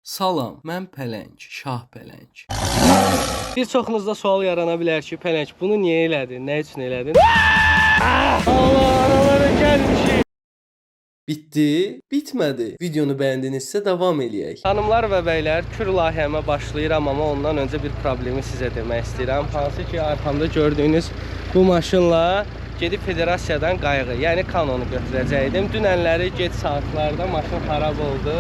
Salam, mən Pələng, Şah Pələng. Bir çoxunuzda sual yarana bilər ki, Pələng bunu niyə elədin, nə üçün elədin? Allah, aralara gəlmişik. Bitdi, bitmədi. Videonu bəyəndinizsə davam eləyək. Xanımlar və bəylər, kür layihəmə başlayıram, amma ondan öncə bir problemi sizə demək istəyirəm. Hansı ki, arxamda gördüyünüz bu maşınla gedib federasiyadan qayğı, yəni kanonu götürəcəkdim. Dünənləri gec saatlarda maşın xarab oldu.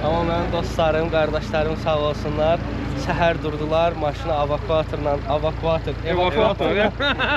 Amma mənim dostlarım, qardaşlarım sağ olsunlar, səhər durdular, maşını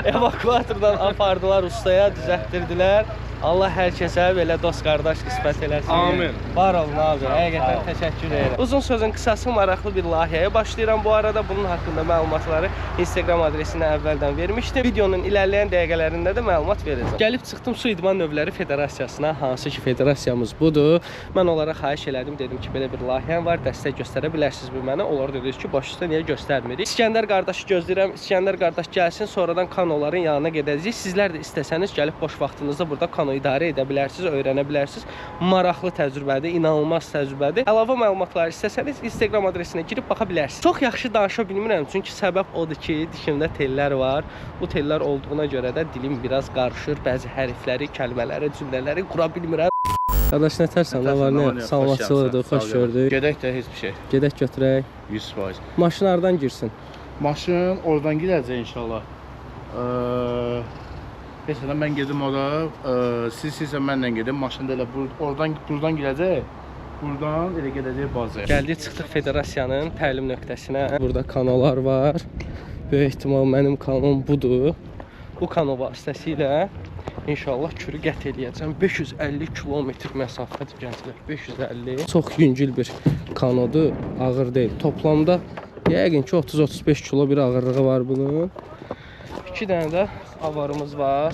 evakuatordan apardılar ustaya, düzəltdirdilər. Allah hər kəsə belə dost qardaş qismət eləsin. Amin. Var olun abi. Həqiqətən təşəkkür edirəm. Uzun sözün qısası maraqlı bir layihəyə başlayıram. Bu arada bunun haqqında məlumatları Instagram adresinə əvvəldən vermişdim. Videonun ilərləyən dəqiqələrində də məlumat verəcəm. Gəlib çıxdım Su İdman Növləri Federasiyasına, hansı ki federasiyamız budur. Mən onlara xahiş elədim, dedim ki, belə bir layihəm var, dəstək göstərə bilərsiniz mənə. Onlar dedi ki, baş üstə niyə göstərmirik? İskəndər qardaşı gözləyirəm. İskəndər qardaş gəlsin, sonradan kanoların yanına gedəcəyik. Sizlər də istəsəniz gəlib boş vaxtınızda burada kano idarə edə bilərsiniz, öyrənə bilərsiniz. Maraqlı təcrübədir, inanılmaz təcrübədir. Əlavə məlumatları istəsəniz Instagram adresinə girib baxa bilərsiniz. Çox yaxşı danışa bilmirəm, çünki səbəb odur ki, dişimdə tellər var. Bu tellər olduğuna görə də dilim biraz qarışır. Bəzi hərfləri, kəlmələri, cümlələri qura bilmirəm. Qardaş, nə tərsən? Nə var, nə? Sağlamçılıqdır, xoş gördük. Gedək də heç bir şey. Gedək götürək. 100%. Maşın hardan girsin? Maşın oradan girəcək inşallah. Məsələn, mən gedim ora, siz mənlə gedim, maşın da elə buradan girəcək, buradan elə gedəcək bazaya. Gəldik, çıxdıq federasiyanın təlim nöqtəsinə. Burada kanolar var. Böyük ehtimal mənim kanom budur. Bu kano vasitəsilə inşallah kürü qət eləyəcəm. 550 kilometr məsafədir gənclər. 550. Çox yüngül bir kanodur, ağır deyil. Toplamda yəqin ki 30-35 kilo bir ağırlığı var bunun. 2 dənə də avarımız var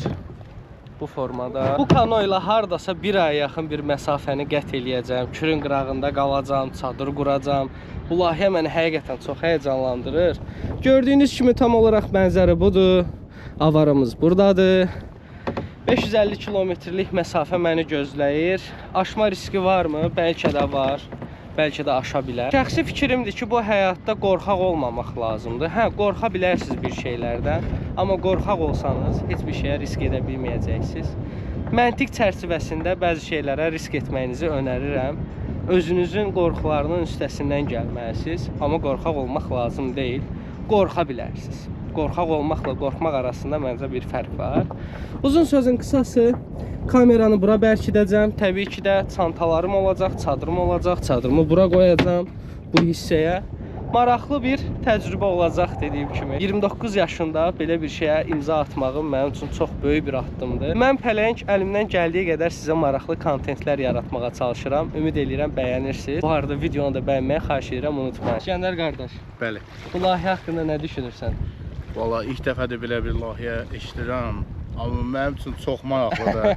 bu formada. Bu kano ilə hardasa bir aya yaxın bir məsafəni qət eləyəcəm. Kürün qırağında qalacam, çadır quracam. Bu layihə məni həqiqətən çox həyəcanlandırır. Gördüyünüz kimi tam olaraq mənzərə budur. Avarımız buradadır. 550 kilometrlik məsafə məni gözləyir. Aşma riski varmı? Bəlkə də var. Bəlkə də aşa bilər. Şəxsi fikrimdir ki, bu həyatda qorxaq olmamaq lazımdır. Hə, qorxa bilərsiniz bir şeylərdən, amma qorxaq olsanız heç bir şeyə risk edə bilməyəcəksiniz. Məntiq çərçivəsində bəzi şeylərə risk etməyinizi önərirəm. Özünüzün qorxularının üstəsindən gəlməlisiniz, amma qorxaq olmaq lazım deyil. Qorxa bilərsiniz. Qorxaq olmaqla qorxmaq arasında məncə bir fərq var. Uzun sözün qısası, kameranı bura bərkidəcəm. Təbii ki də çantalarım olacaq, çadırım olacaq. Çadırımı bura qoyacam bu hissəyə. Maraqlı bir təcrübə olacaq dediyim kimi. 29 yaşında belə bir şeyə imza atmağım mənim üçün çox böyük bir addımdır. Mən Pələng əlimdən gəldiyi qədər sizə maraqlı kontentlər yaratmağa çalışıram. Ümid edirəm bəyənirsiniz. Bu arada videonu da bəyənməyi xahiş edirəm, unutmayın. İskəndər qardaş, Bəli. bu layihə haqqında nə düşünürsən? Valla ilk dəfədir belə bir layihə eşidirəm. Amma mənim üçün çox maraqlıdır.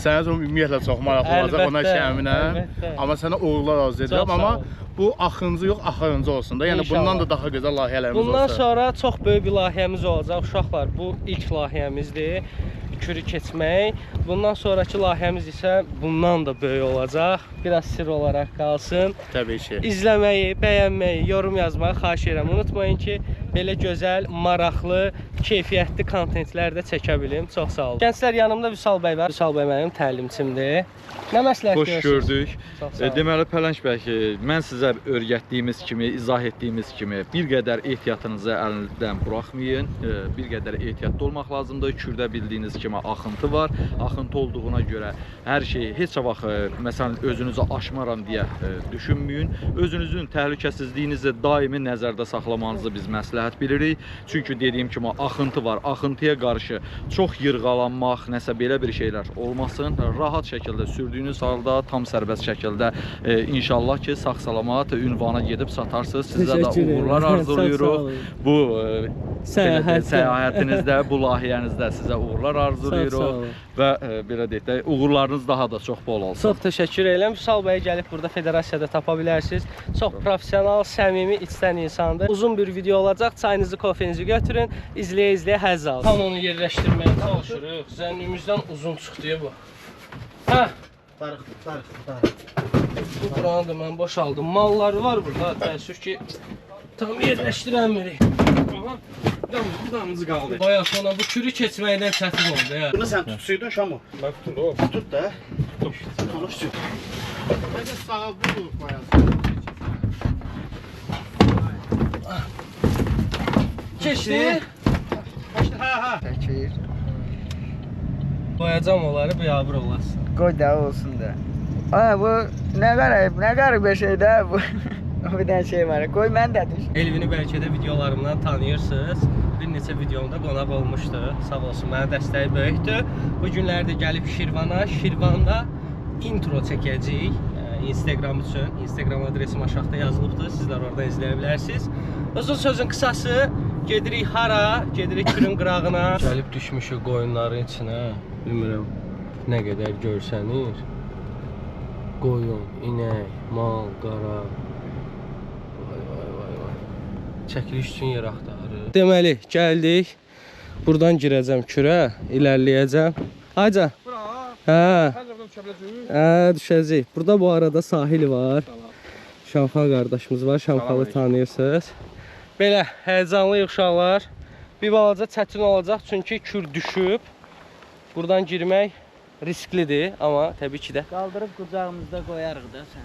Sənin üçün ümumiyyətlə çox maraqlı olacaq, ona əminəm. Amma sənə uğurlar arzu edirəm. Amma bu axırıncı yox, axırıncı olsun da. Yəni bundan da daha gözəl layihələrimiz olsun. Bundan sonra çox böyük bir layihəmiz olacaq. Uşaqlar, bu ilk layihəmizdir. Kürü keçmək. Bundan sonraki layihəmiz isə bundan da böyük olacaq. Biraz sir olaraq qalsın. Təbii ki. İzləməyi, bəyənməyi, yorum yazmağı xahiş edirəm. Unutmayın ki, belə gözəl, maraqlı, keyfiyyətli kontentlər də çəkə bilim. Çox sağ olun. Gənclər, yanımda Vüsal bəy var. Vüsal bəy mənim təlimçimdir. Nə məsləhət görürsünüz? Xoş gördük. Deməli, Pələng bəy ki, mən sizə öyrətdiyimiz kimi, izah etdiyimiz kimi bir qədər ehtiyatınızı əlinizdən buraxmayın. Bir qədər ehtiyatlı olmaq lazımdır. Kürdə bildiyiniz kimi axıntı var. Axıntı olduğuna görə hər şey heç vaxt məsələn özünüzü aşmaram deyə düşünməyin. Özünüzün təhlükəsizliyinizi daimi nəzərdə saxlamanızı biz məsləhət bilirik. Çünki dediyim kimi axıntı var. Axıntıya qarşı çox yırğalanmaq, nəsə belə bir şeylər olmasın. Rahat şəkildə sürdüyünüz halda tam sərbəst şəkildə inşallah ki, sağ-salamat ünvana gedib satarsınız. Sizə də uğurlar arzuluyuruq. Bu səyahətinizdə, bu layihənizdə sizə uğurlar arzuluyuruq və belə deyək də uğurlarınız daha da çox bol olsun. Çox təşəkkür edirəm. Vüsal bəy gəlib burada federasiyada tapa bilərsiniz. Çox professional, səmimi, içdən insandır. Uzun bir video olacaq. Çayınızı, kofenizi götürün. İzləyə-izləyə həzz alın. Kanonu yerləşdirməyə çalışırıq. Zənnimizdən uzun çıxdı bu. Hə? Tarix. Bu buranı da mən boşaldım. Malları var burada. Təəssüf ki, tam yerləşdirəmirik. Aha, bir damızı qaldı. Bayaq sonra bu kürü keçməkdən çətin oldu ya. Bunu sen tutsuydun Şamo. Mən tutum. Tut da. Tutum. Onu tut. Hadi sağa vur bayağı. Keçdi. Ha. Çəkir. Boyacam onları biabır olasın. Qoy da olsun da. Ay bu nə qəribə şeydir bu. Bir dənə şey var. Qoy mən də düş. Elvini bəlkə də videolarımdan tanıyırsınız. Bir neçə videomda qonaq olmuşdu. Sağ olsun, mənə dəstəyi böyükdür. Bu günlərdə gəlib Şirvana. Şirvanda intro çəkəcəyik. Instagram üçün. Instagram adresim aşağıda yazılıbdır. Sizlər oradan izləyə bilərsiniz. Uzun sözün qısası, gedirik hara? Gedirik Kürün qırağına. Gəlib düşmüşük qoyunların içinə. Bilmirəm nə qədər görsənir. Qoyun, inək, mal, qara. Çəkiliş üçün yer axtarır. Deməli, gəldik. Buradan girəcəm kürə, irəliləyəcəm. Ayca. Hə. Hə, düşəcək. Burada bu arada sahil var. Şamxal qardaşımız var. Şamxalı tanıyırsınız. Belə, həyəcanlı uşaqlar. Bir balaca çətin olacaq çünki kür düşüb. Buradan girmək risklidir, amma təbii ki də Qaldırıb qucağımızda qoyarıq da sən.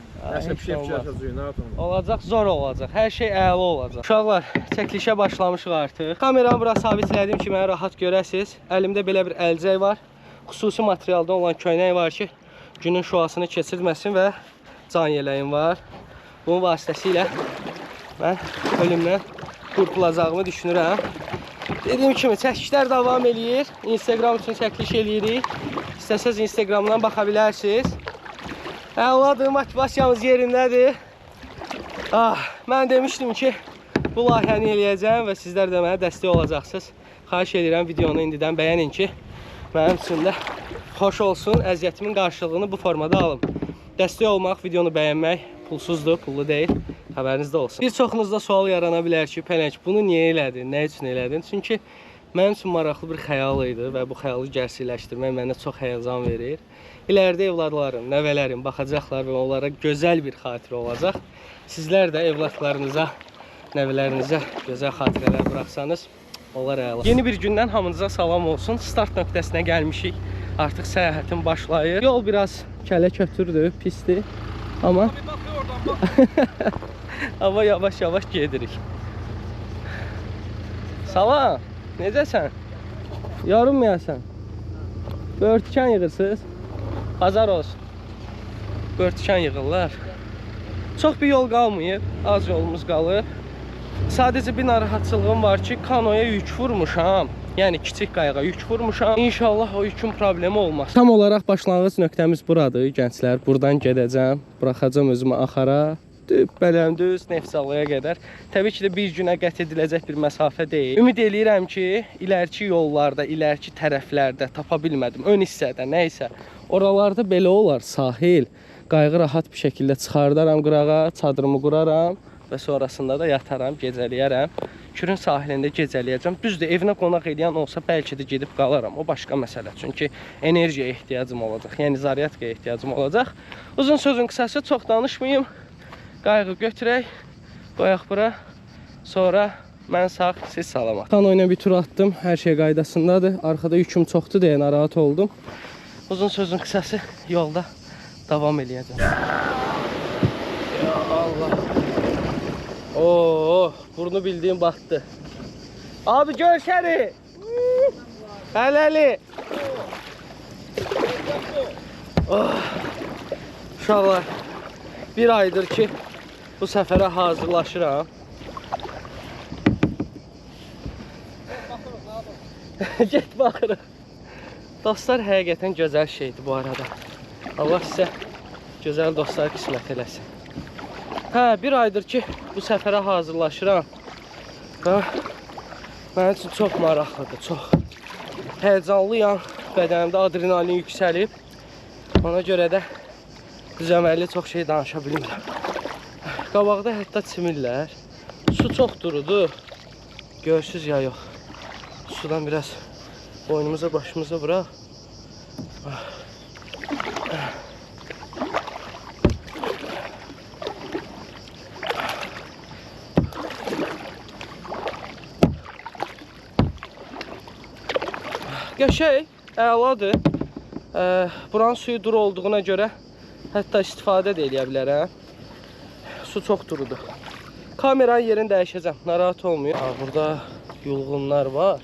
olacaq, zor olacaq. Hər şey əla olacaq. Uşaqlar, çəkilişə başlamışıq artıq. Kameramı bura sabitlədim ki, məni rahat görəsiniz. Əlimdə belə bir əlcək var. Xüsusi materialda olan köynək var ki, günün şüasını keçirməsin və can yeləyim var. Bunun vasitəsilə mən ölümdən qurtulacağımı düşünürəm. Dediyim kimi, çəkişlər davam eləyir. Instagram üçün çəkiliş eləyirik. İstəsəz Instagramdan baxa bilərsiniz. Əladır, motivasiyamız yerindədir. Mən demişdim ki, bu layihəni eləyəcəm və sizlər də mənə dəstək olacaqsınız. Xahiş edirəm, videonu indidən bəyənin ki, mənim üçün də xoş olsun, əziyyətimin qarşılığını bu formada alım. Dəstək olmaq, videonu bəyənmək pulsuzdur, pullu deyil. Xəbərinizdə olsun. Bir çoxunuzda sual yarana bilər ki, Pələng, bunu niyə elədin, nə üçün elədin? Çünki mənim üçün maraqlı bir xəyal idi və bu xəyalı gerçəkləşdirmək mənə çox həyəcan verir. İlərdə evladlarım, nəvələrim baxacaqlar və onlara gözəl bir xatirə olacaq. Sizlər də evladlarınıza, nəvələrinizə gözəl xatirələr buraxsanız, onlar əla. Yeni bir gündən hamınıza salam olsun. Start nöqtəsinə gəlmişik. Artıq səyahətim başlayır. Yol biraz kələ-kötürdür, pisdir. Amma amma yavaş-yavaş gedirik. Salam, necəsən? Yorulmayasan. Börtükən yığırsınız. Bazar olsun. Börtükən yığırlar. Çox bir yol qalmayıb, az yolumuz qalır. Sadəcə bir narahatçılığım var ki, kanoya yük vurmuşam. Yəni kiçik qayığa yük vurmuşam. İnşallah o yükün problemi olmaz. Tam olaraq başlanğıc nöqtəmiz buradır, gənclər. Buradan gedəcəm, buraxacam özümü axara. Bələmdüz, Nefsalaya qədər. Təbii ki də bir günə qət ediləcək bir məsafə deyil. Ümid eləyirəm ki, iləriki yollarda, iləriki tərəflərdə tapa bilmədim. Ön hissədə, nəysə. Oralarda belə olar, sahil. Qayığı rahat bir şəkildə çıxardaram qırağa, çadırımı quraram və sonrasında da yataram, gecəliyərəm. Kürün sahilində gecəliyəcəm. Düzdür, evinə qonaq edən olsa bəlkə də gedib qalaram. O başqa məsələ. Çünki enerjiyə ehtiyacım olacaq. Yəni zaryadkaya ehtiyacım olacaq. Uzun sözün qısası, çox danışmayayım. Qayığı götürək, qoyaq bura. Sonra mən sağ, siz salamat. Kanoyla bir tur attım. Hər şey qaydasındadır. Arxada yüküm çoxdur deyə narahat oldum. Uzun sözün qısası, yolda davam eləyəcəm. Ya Allah. Oo, burnu bildiyim batdı. Abi görüşərik. Hələli. Oh. Uşaqlar, bir aydır ki bu səfərə hazırlaşıram. Get baxırıq. Dostlar həqiqətən gözəl şeydir bu arada. Allah sizə gözəl dostlar qismət eləsin. Hə, bir aydır ki bu səfərə hazırlaşıram. Mənim üçün çox maraqlıdır, çox. Həyəcanlıyam, bədənimdə adrenalin yüksəlib. Ona görə də düzəməlli çox şey danışa bilmirəm. Qabaqda hətta çimirlər. Su çox durudur. Görsüz ya yox. Sudan biraz boynumuza, başımıza bıraq. Qəşəng, əladır. Buranın suyu duru olduğuna görə hətta istifadə də edə bilərəm. Su çox durudur. Kameranın yerini dəyişəcəm, narahat olmuyor. Burada yulğunlar var.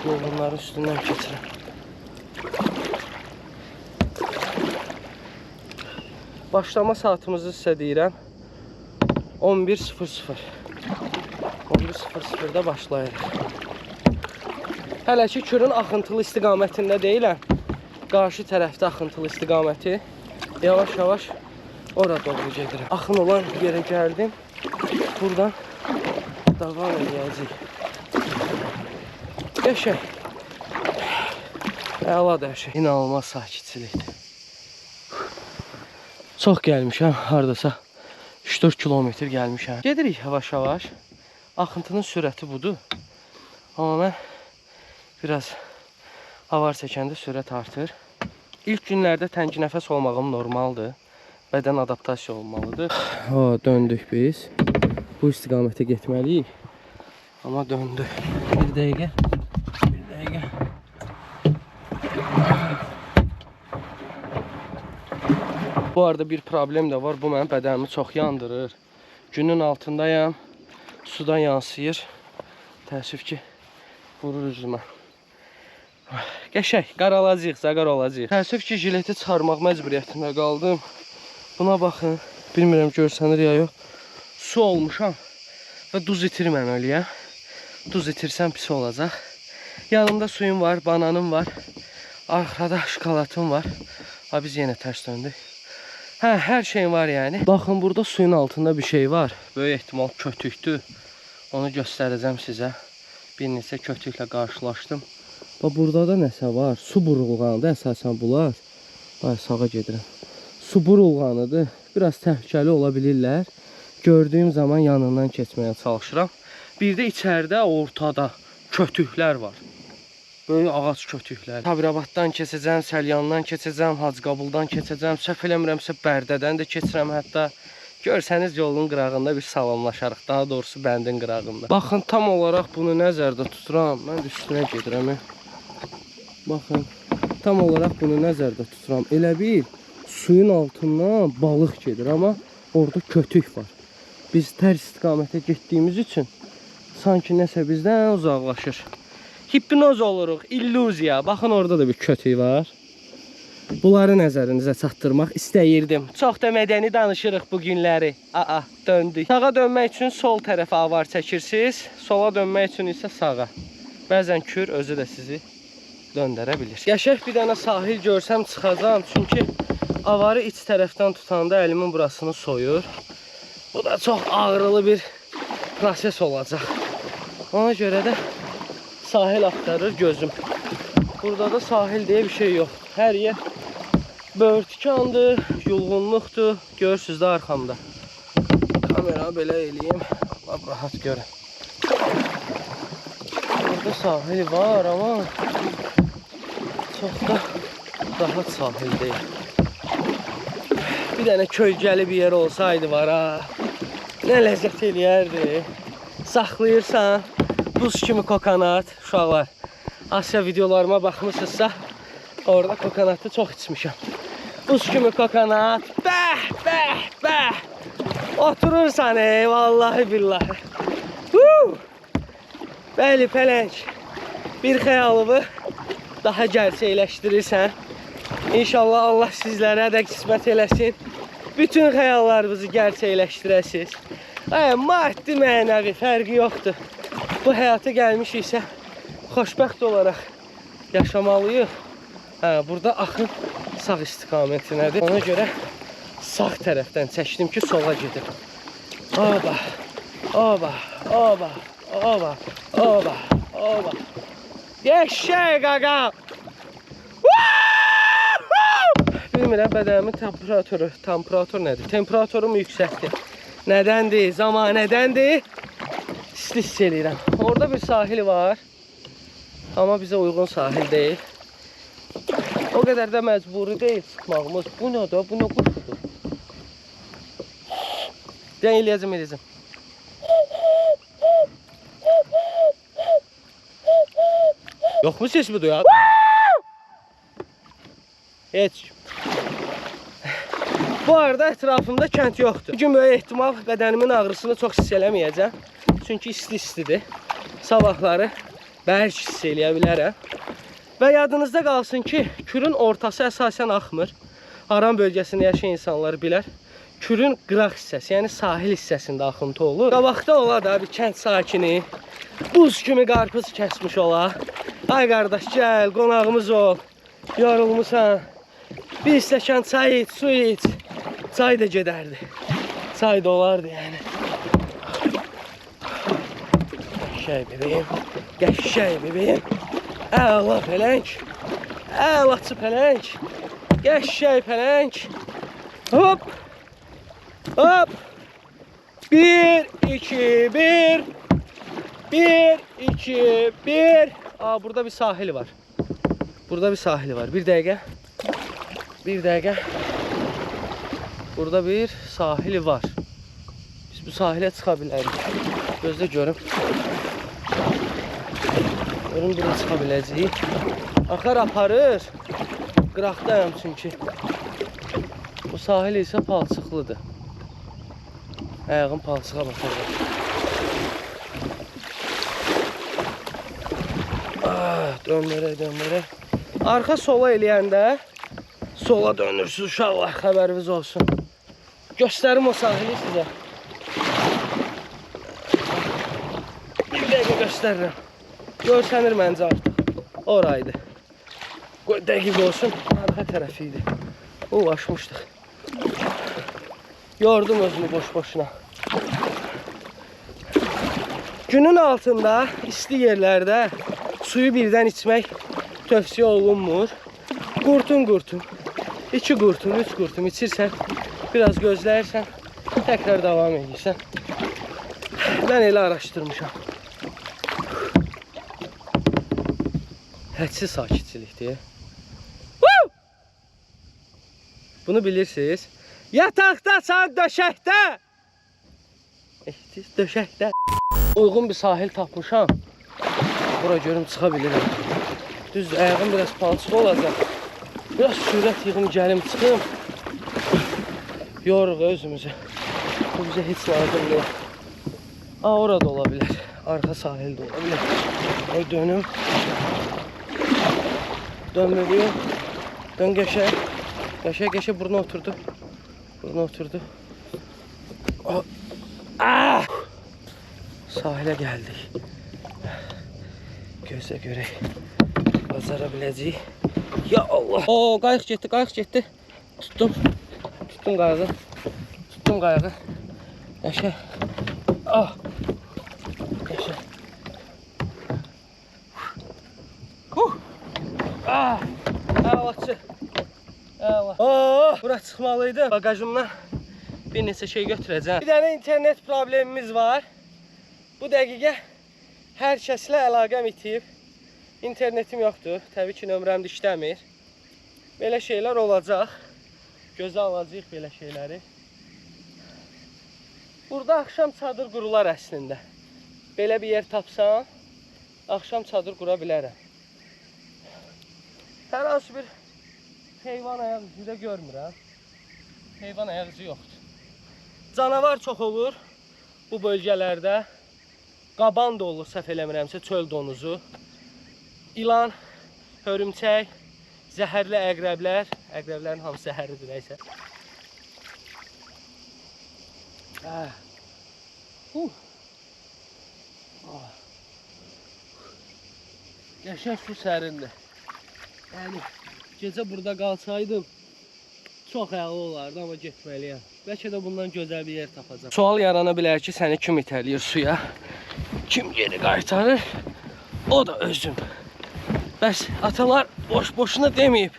Yulğunların üstündən keçirəm. Başlama saatimizi sizə deyirəm. 11:00. 11:00-da başlayırıq. Hələ ki Kürün axıntılı istiqamətində deyiləm. Qarşı tərəfdə axıntılı istiqaməti. Yavaş-yavaş ora doğru gedirəm. Axın olan yerə gəldim. Buradan davam edəcəyik. Qəşəng. Əladır hər şey. İnanılmaz sakitçilikdir. Çox gəlmişəm, hardasa 3-4 kilometr gəlmişəm. Gedirik yavaş-yavaş. Axıntının sürəti budur. Amma mən biraz avar çəkəndə sürət artır. İlk günlərdə təngi nəfəs olmağım normaldır. Bədən adaptasiya olmalıdır. Döndük biz. Bu istiqamətə getməliyik. Amma döndük. Bir dəqiqə. Bu arada bir problem də var. Bu mənim bədənimi çox yandırır. Günün altındayam. Sudan yansıyır. Təəssüf ki, vurur üzümə. Qəşəng, qaralacaq, zəqar olacaq. Təəssüf ki, jileti çıxarmaq məcburiyyətində qaldım. Buna baxın. Bilmirəm görsənir ya yox. Su olmuşam və duz itirməməliyəm. Duz itirsəm pis olacaq. Yanımda suyum var, bananım var. Arxada şokolatım var. Biz yenə tərs döndük. Hər şey var yəni. Baxın, burada suyun altında bir şey var. Böyük ehtimal kötükdür. Onu göstərəcəm sizə. Bir neçə kötüklə qarşılaşdım. Burada da nəsə var. Su burulğanıdır əsasən bunlar. Sağa gedirəm. Su burulğanıdır. Biraz təhlükəli ola bilirlər. Gördüyüm zaman yanından keçməyə çalışıram. Bir də içəridə ortada kötüklər var. Böyük ağac kötüklər. Sabirabaddan keçəcəm, Səlyandan keçəcəm, Hacıqabuldan keçəcəm. Səhv eləmirəmsə Bərdədən də keçirəm hətta. Görsəniz yolun qırağında bir salamlaşarıq. Daha doğrusu bəndin qırağında. Baxın, tam olaraq bunu nəzərdə tuturam. Mən də üstünə gedirəm. Baxın, tam olaraq bunu nəzərdə tuturam. Elə bil suyun altından balıq gedir, amma orada kötük var. Biz tərs istiqamətə getdiyimiz üçün sanki nəsə bizdən uzaqlaşır. Hipnoz oluruq, illüziya. Baxın, orada da bir kötük var. Bunları nəzərinizə çatdırmaq istəyirdim. Çox da mədəni danışırıq bu günləri. Döndük. Sağa dönmək üçün sol tərəfə avar çəkirsiniz. Sola dönmək üçün isə sağa. Bəzən Kür özü də sizi döndərə bilir. Qəşəng bir dənə sahil görsəm çıxacam. Çünki avarı iç tərəfdən tutanda əlimin burasını soyur. Bu da çox ağrılı bir proses olacaq. Ona görə də sahil axtarır gözüm. Burada da sahil deyə bir şey yox. Hər yer börtükandır, yulğunluqdur. Görürsünüz də arxamda. Kameranı belə eləyim. Rahat görün. Burada sahil var, amma çox da rahat sahil deyil. Bir dənə kölgəli bir yer olsaydı var ha. Nə ləzzət eləyərdi. Saxlayırsan. Buz kimi kokonat. Uşaqlar, Asya videolarıma baxmışsınızsa, orada kokonatı çox içmişəm. Buz kimi kokonat. Bəh. Oturursan vallahi billahi. Bəli, pələng. Bir xəyalımı daha gerçəkləşdirirsən. İnşallah Allah sizlərə də qismət eləsin. Bütün xəyallarınızı gerçəkləşdirəsiniz. Maddi mənəvi fərqi yoxdur. Bu həyata gəlmişiksə xoşbəxt olaraq yaşamalıyıq. Burada axın sağ istiqamətindədir. Ona görə sağ tərəfdən çəkdim ki, sola gedim. Oba. Qəşəng qaqa. Bilmirəm, bədənimin temperatur nədir? Temperaturum yüksəkdir. Nədəndir? Zamanədəndir? Hiss eləyirəm. Orada bir sahil var. Amma bizə uyğun sahil deyil. O qədər də məcburi deyil çıxmağımız. Bu nə da? Bu nə quşudur? Dən eləyəcəm. Yok mu ses bu da ya? Heç. Bu arada ətrafımda kənd yoxdur. Bugün böyük ehtimal bədənimin ağrısını çox hiss eləməyəcəm. Çünki isti-istidir. Sabahları bərk hiss eləyə bilərəm. Və yadınızda qalsın ki, Kürün ortası əsasən axmır. Aran bölgəsində yaşayan insanlar bilər. Kürün qıraq hissəsi, yəni sahil hissəsində axıntı olur. Qabaqda ola da bir kənd sakini, buz kimi qarpız kəsmiş ola. Ay qardaş, gəl, qonağımız ol. Yorulmusan. Bir stəkan çay iç, su iç. Çay da gedərdi. Çay da olardı yəni. Qəşəy bebeğim. Qəşəy bebeğim. Əla pələng. Əlaçı pələng. Qəşəy pələng. Hop. Hop. 1, 2, 1. 1, 2, 1. Aa, burada bir sahil var. Burada bir sahil var. Bir dəqiqə. Bir dəqiqə. Burada bir sahili var. Biz bu sahilə çıxa bilərik. Gözlə görüm. Görüm bura çıxa biləcəyik. Axar aparır. Qıraqdayım çünki. Bu sahil isə palçıqlıdır. Ayağım palçığa baxacaq. Dönmərək, dönmərək. Arxa sola eləyəndə sola dönürsünüz uşaqlar, xəbəriniz olsun. Göstərim o sahili sizə. Bir dəqiqə göstərirəm. Görsənir məncə artıq. Oraydı. Qoy dəqiq olsun. Arxa tərəfi idi. Ulaşmışdıq. Yordum özümü boş-boşuna. Günün altında, isti yerlərdə suyu birdən içmək tövsiyə olunmur. Qurtum-qurtum, 2 qurtum, 3 qurtum içirsən, biraz gözləyirsən, təkrar davam edirsən. Mən elə araşdırmışam. Hədsiz sakitçilikdir. Bunu bilirsiniz. Yataqdasan döşəkdə. Döşəkdə. Uyğun bir sahil tapmışam. Bura görüm çıxa bilirəm. Düzdür, ayağım biraz palçıq olacaq. Biraz sürət yığım, gəlim, çıxım. Yoruq özümüzü. Bu bizə heç lazım deyil. Aa, orada ola bilər. Arxa sahildə ola bilər. Oy, dönüm. Dönməliyim. Dön qəşəng. Qəşəng buruna oturdu. Buruna oturdu. Sahilə gəldik. Gözlə görək. Bacara biləcəyik. Ya Allah. Oo, qayıq getdi, qayıq getdi. Tuttum. Tuttum qayığı. Tuttum qayığı. Qəşəng. Ah. Qəşəng. Ah. Əlaçı. Əla. Oo, bura çıxmalıydı. Bagajımdan bir neçə şey götürəcəm. Bir dənə internet problemimiz var. Bu dəqiqə hər kəslə əlaqəm itib. İnternetim yoxdur. Təbii ki, nömrəm də işləmir. Belə şeylər olacaq. Gözə alacağıq belə şeyləri. Burada axşam çadır qurular əslində. Belə bir yer tapsam, axşam çadır qura bilərəm. Hər hansı bir heyvan ayaq izi də görmürəm. Heyvan ayaq izi yoxdur. Canavar çox olur bu bölgələrdə. Qaban da olur, səhv eləmirəmsə, çöl donuzu. İlan, hörümçək, zəhərli əqrəblər. Əqrəblərin hamısı zəhərlidir, nəysə. Qəşəng su sərindir. Yəni, gecə burada qalsaydım, çox əla olardı, amma getməliyəm. Bəlkə də bundan gözəl bir yer tapacaq. Sual yarana bilər ki, səni kim itələyir suya? Kim geri qaytarır? O da özüm. Bəs atalar boş-boşuna deməyib.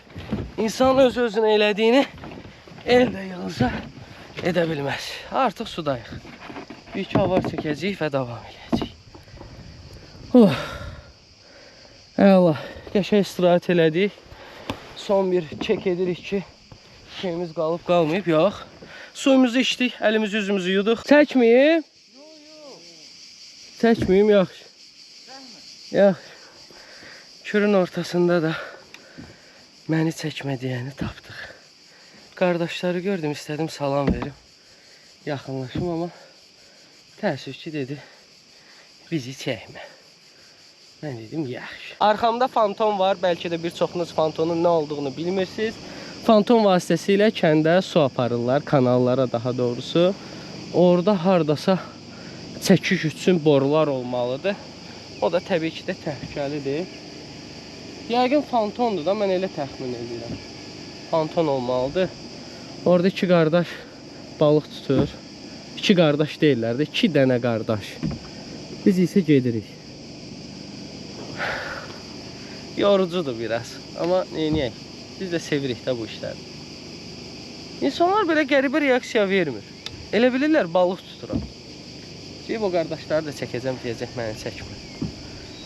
İnsan öz-özünə elədiyini el də yığılsa edə bilməz. Artıq sudayıq. Bir iki avar çəkəcəyik və davam edəcəyik. Əla, qəşəng istirahət elədik. Son bir çek edirik ki, şeyimiz qalıb qalmayıb, yox. Suyumuzu içdik, əlimizi yüzümüzü yuduq. Çəkməyim? Yox. Çəkməyim, yaxşı. Yaxşı. Kürün ortasında da məni çəkmə deyəni tapdıq. Qardaşları gördüm, istədim salam verim. Yaxınlaşım, amma təəssüf ki dedi, bizi çəkmə. Mən dedim, yaxşı. Arxamda fantom var, bəlkə də bir çoxunuz fantonun nə olduğunu bilmirsiniz. Fantom vasitəsilə kəndə su aparırlar, kanallara daha doğrusu. Orada hardasa çəkiş üçün borular olmalıdır. O da təbii ki də təhlükəlidir. Yəqin fantondur da, mən elə təxmin edirəm. Fanton olmalıdır. Orada iki qardaş balıq tutur. İki qardaş deyirlər də, 2 dənə qardaş. Biz isə gedirik. Yorucudur biraz. Amma neyiniyək? Biz də sevirik də bu işləri. İnsanlar belə qəribə reaksiya vermir. Elə bilirlər balıq tuturam. Deyib o qardaşları da çəkəcəm, deyəcək məni çəkmə.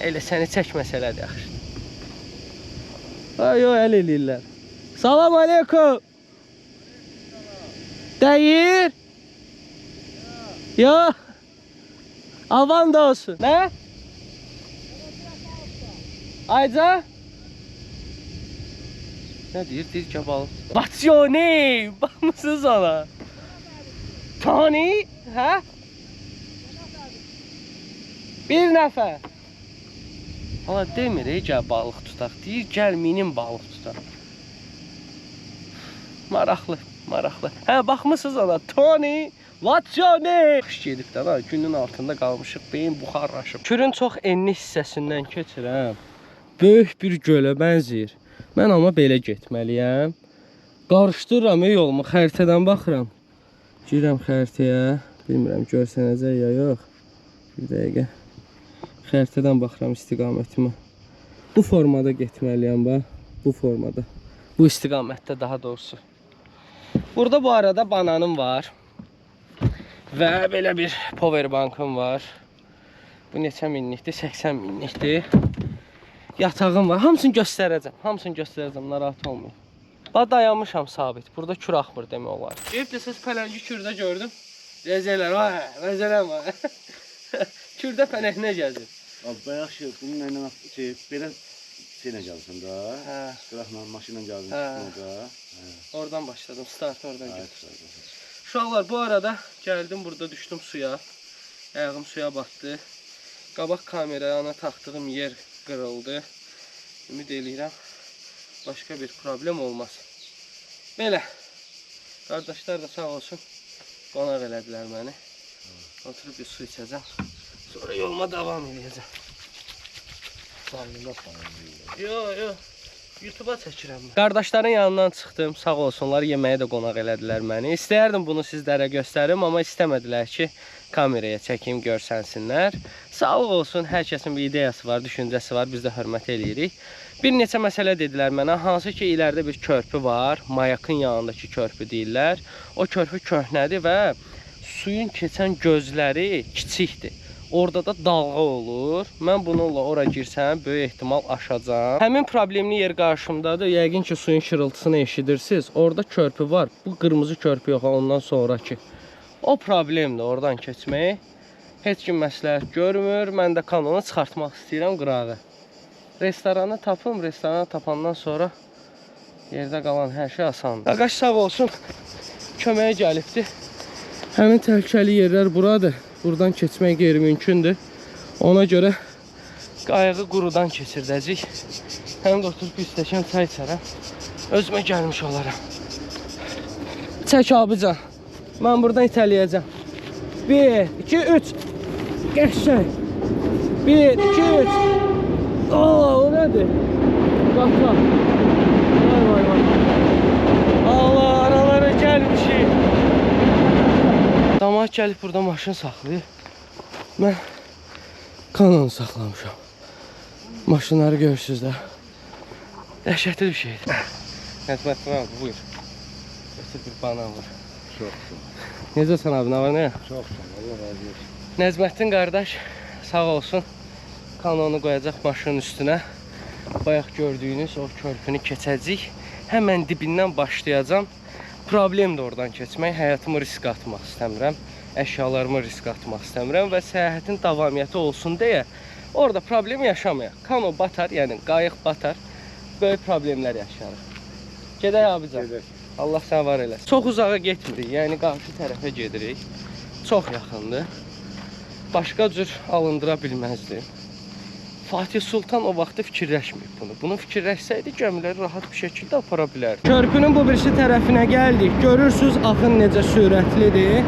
Elə səni çəkməsələr yaxşı. Ay, əl eləyirlər. Salam aleykum. Deyir. Ya. Avan da olsun. Nə? Ayca. Nə deyir? Deyir ki, balıq. What's your name? Baxmısınız ona. Tony? Hə? Bir nəfər. Hala demir, gəl balıq tutaq. Deyir, gəl minim balıq tutaq. Maraqlı, maraqlı. Hə, baxmısınız ona. Tony, what's your name? Qış gedib də, günün altında qalmışıq, beyin buxarlaşıb. Kürün çox enli hissəsindən keçirəm. Böyük bir gölə bənzəyir. Mən amma belə getməliyəm. Qarışdırıram yolumu, xəritədən baxıram. Girəm xəritəyə. Bilmirəm, görsənəcək ya yox. Bir dəqiqə. Xəritədən baxıram istiqamətimə. Bu formada getməliyəm, bax. Bu formada. Bu istiqamətdə daha doğrusu. Burada bu arada bananım var. Və belə bir powerbankım var. Bu neçə minlikdir? 80 minlikdir. Yatağım var. Hamısını göstərəcəm. Hamısını göstərəcəm. Narahat olmayın. Bax dayanmışam sabit. Burada kür axmır demək olar. Deyib də siz pələngi kürdə gördüm. Deyəcəklər, vay, məzələm var. Kürdə pələnginə gəzir. Bayaq şey, bununla belə şeylə gəlsin da. Hə. Qıraqla, maşınla gəlsin da. Oradan başladım, start oradan götürdüm. Uşaqlar, bu arada gəldim, burada düşdüm suya. Ayağım suya batdı. Qabaq kameraya taxdığım yer qırıldı. Ümid eləyirəm, başqa bir problem olmaz. Belə, qardaşlar da sağ olsun, qonaq elədilər məni. Oturub bir su içəcəm. Sonra yoluma davam edəcəm. Yo, YouTube'a çəkirəm. Qardaşların yanından çıxdım, sağ olsunlar, yeməyə də qonaq elədilər məni. İstəyərdim bunu sizlərə göstərim, amma istəmədilər ki, kameraya çəkim, görsənsinlər. Sağlıq olsun, hər kəsin bir ideyası var, düşüncəsi var, biz də hörmət eləyirik. Bir neçə məsələ dedilər mənə, hansı ki, ilərdə bir körpü var, Mayakın yanındakı körpü deyirlər. O körpü köhnədir və suyun keçən gözləri kiçikdir. Orada da dalğa olur. Mən bununla ora girsəm, böyük ehtimal aşacağam. Həmin problemli yer qarşımdadır. Yəqin ki, suyun şırıltısını eşidirsiniz. Orada körpü var. Bu qırmızı körpü yox, ondan sonraki. O problemdir oradan keçmək. Heç kim məsləhət görmür. Mən də kanonu çıxartmaq istəyirəm qırağı. Restoranı tapım. Restoranı tapandan sonra yerdə qalan hər şey asandır. Qaqaş sağ olsun. Köməyə gəlibdir. Həmin təhlükəli yerlər buradır. Buradan keçmək qeyri-mümkündür. Ona görə qayığı qurudan keçirdəcək. Həm də oturub bir stəkan çay içərəm. Özümə gəlmiş olaram. Çək abican. Mən buradan itələyəcəm. 1, 2, 3. Qəşəng. 1, 2, 3. O nədir? Qapla. Vay. Allah, aralara gəlmişik. Damat gəlib burada maşın saxlayır. Mən kanonu saxlamışam. Maşınları görürsünüz də. Dəhşətli bir şeydir. Nəzmətli abi, buyur. Götür bir banan var. Çox. Necəsən abi, nə var nə? Çox, Allah razı olsun. Nəzməttin qardaş sağ olsun. Kanonu qoyacaq maşının üstünə. Bayaq gördüyünüz o körpünü keçəcək. Həmən dibindən başlayacam. Problemdir oradan keçmək. Həyatımı risk atmaq istəmirəm. Əşyalarımı risk atmaq istəmirəm və səyahətin davamiyyəti olsun deyə Orada problem yaşamayaq. Kano batar, yəni qayıq batar. Böyük problemlər yaşarıq. Gedək abican. Allah sən var eləsin. Çox uzağa getmirik, yəni qarşı tərəfə gedirik. Çox yaxındır. Başqa cür alındıra bilməzdim. Fatih Sultan o vaxtı fikirləşməyib bunu. Bunu fikirləşsəydi gəmiləri rahat bir şəkildə apara bilərdi. Körpünün bu birisi tərəfinə gəldik. Görürsünüz axın necə sürətlidir.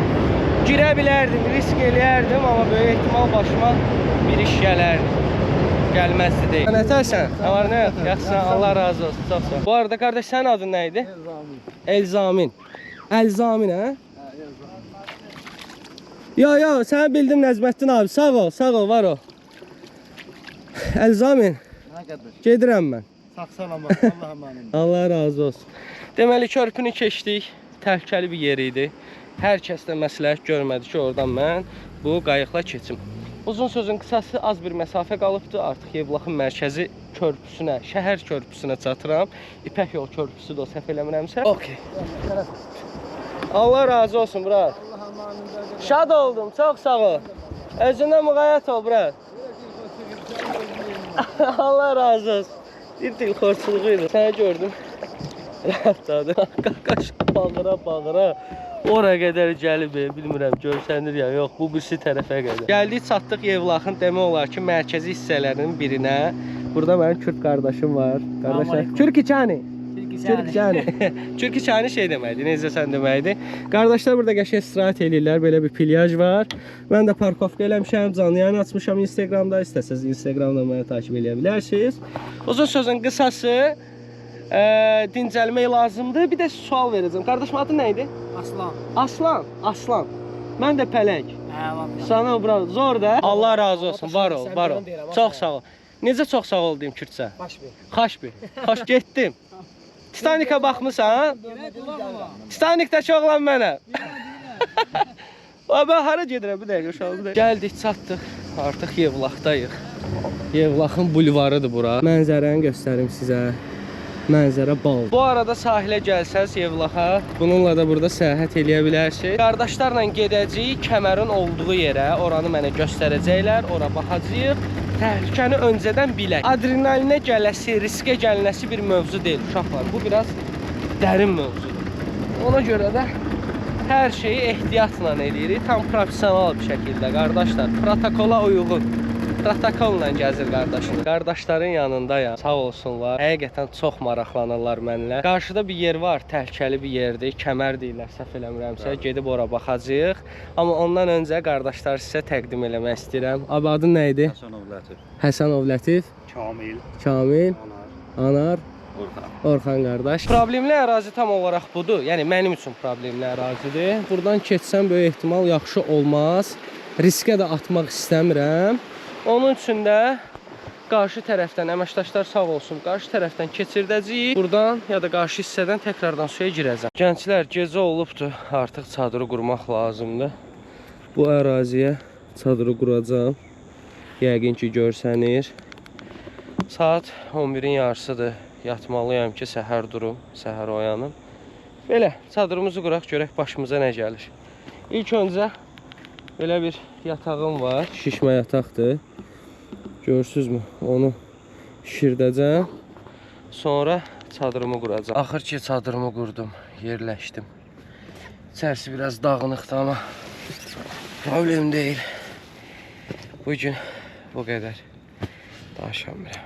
Girə bilərdim, risk eləyərdim, amma böyük ehtimal başıma bir iş gələrdi. Gəlməzdi deyil. Nətərsən? Nə var, nə yox? Yaxşısan, Allah razı olsun. Çox sağ ol. Bu arada qardaş, sənin adın nə idi? Elzamin. Elzamin, hə? Yo, səni bildim Nəzməddin abi. Sağ ol, var o. Elzamin. Gedirəm mən. Sağ-salamat, Allah əmanət. Allah razı olsun. Deməli, körpünü keçdik. Təhlükəli bir yer idi. Hər kəs də məsləhət görmədi ki, oradan mən bu qayıqla keçim. Uzun sözün qısası az bir məsafə qalıbdı. Artıq Yevlaxın mərkəzi körpüsünə, şəhər körpüsünə çatıram. İpək yol körpüsü də o, səhv eləmirəmsə. Okey. Allah razı olsun, brat. Şad oldum, çox sağ ol. Özündən müğayət ol, brat. Allah razı olsun. Bir dilxorçuluğuydu. Səni gördüm. Rahatladı. Qaş bağıra. Oraya qədər gəlib, bilmirəm, görsənir ya, yox, bu birisi tərəfə qədər. Gəldik, çatdıq Yevlaxın demək olar ki, mərkəzi hissələrinin birinə. Burada mənim Kürt qardaşım var. Qardaşlar, Türkiçani. Türkiçani şey deməkdir, necə sən deməkdir. Qardaşlar burada qəşəng istirahət edirlər, belə bir plyaj var. Mən də parkovka eləmişəm, canlı yayın açmışam Instagramda. İstəsəz Instagramdan məni takip edə bilərsiniz. Uzun sözün qısası, dincəlmək lazımdır. Bir də sual verəcəm. Qardaşım adı nə idi? Aslan. Mən də Pələng. Sana bura zor da. Allah razı olsun. Var ol. Çox sağ ol. Necə çox sağ ol deyim Kürtcə? Xaşbi. Xoş getdim. Titanikə baxmısan? Titanikdəki oğlan mənəm. Ben hara gedirəm? Bir dəqiqə uşaq. Gəldik, çatdıq. Artıq Yevlaxdayıq. Yevlaxın bulvarıdır bura. Mənzərəni göstərim sizə. Mənzərə bal. Bu arada sahilə gəlsəz Yevlaxa, bununla da burada səyahət eləyə bilərsiniz. Qardaşlarla gedəcəyik kəmərin olduğu yerə, oranı mənə göstərəcəklər, ora baxacağıq. Təhlükəni öncədən bilək. Adrenalinə gələsi, riskə gəlinəsi bir mövzu deyil uşaqlar. Bu biraz dərin mövzudur. Ona görə də hər şeyi ehtiyatla eləyirik. Tam professional bir şəkildə qardaşlar. Protokola uyğun. Protokolla gəzir qardaşım. Qardaşların yanındayam. Sağ olsunlar. Həqiqətən çox maraqlanırlar mənimlə. Qarşıda bir yer var, təhlükəli bir yerdir. Kəmər deyirlər, səhv eləmirəmsə. Gedib ora baxacağıq. Amma ondan öncə qardaşlar sizə təqdim eləmək istəyirəm. Abi adın nə idi? Həsənov Lətif. Kamil. Anar. Orxan qardaş. Problemli ərazi tam olaraq budur. Yəni mənim üçün problemli ərazidir. Buradan keçsəm böyük ehtimal yaxşı olmaz. Riskə də atmaq istəmirəm. Onun üçün də qarşı tərəfdən, əməkdaşlar sağ olsun, qarşı tərəfdən keçirdəcəyik. Buradan ya da qarşı hissədən təkrardan suya girəcəm. Gənclər, gecə olubdur. Artıq çadırı qurmaq lazımdır. Bu əraziyə çadırı quracağım. Yəqin ki, görsənir. Saat 11-in yarısıdır. Yatmalıyam ki, səhər durum, səhər oyanım. Belə, çadırımızı quraq, görək başımıza nə gəlir. İlk öncə belə bir yatağım var. Şişmə yataqdır. Görürsünüzmü? Onu şişirdəcəm. Sonra çadırımı quracağım. Axır ki, çadırımı qurdum, yerləşdim. İçərisi biraz dağınıqdır, amma problem deyil. Bugün bu qədər. Danışamıram.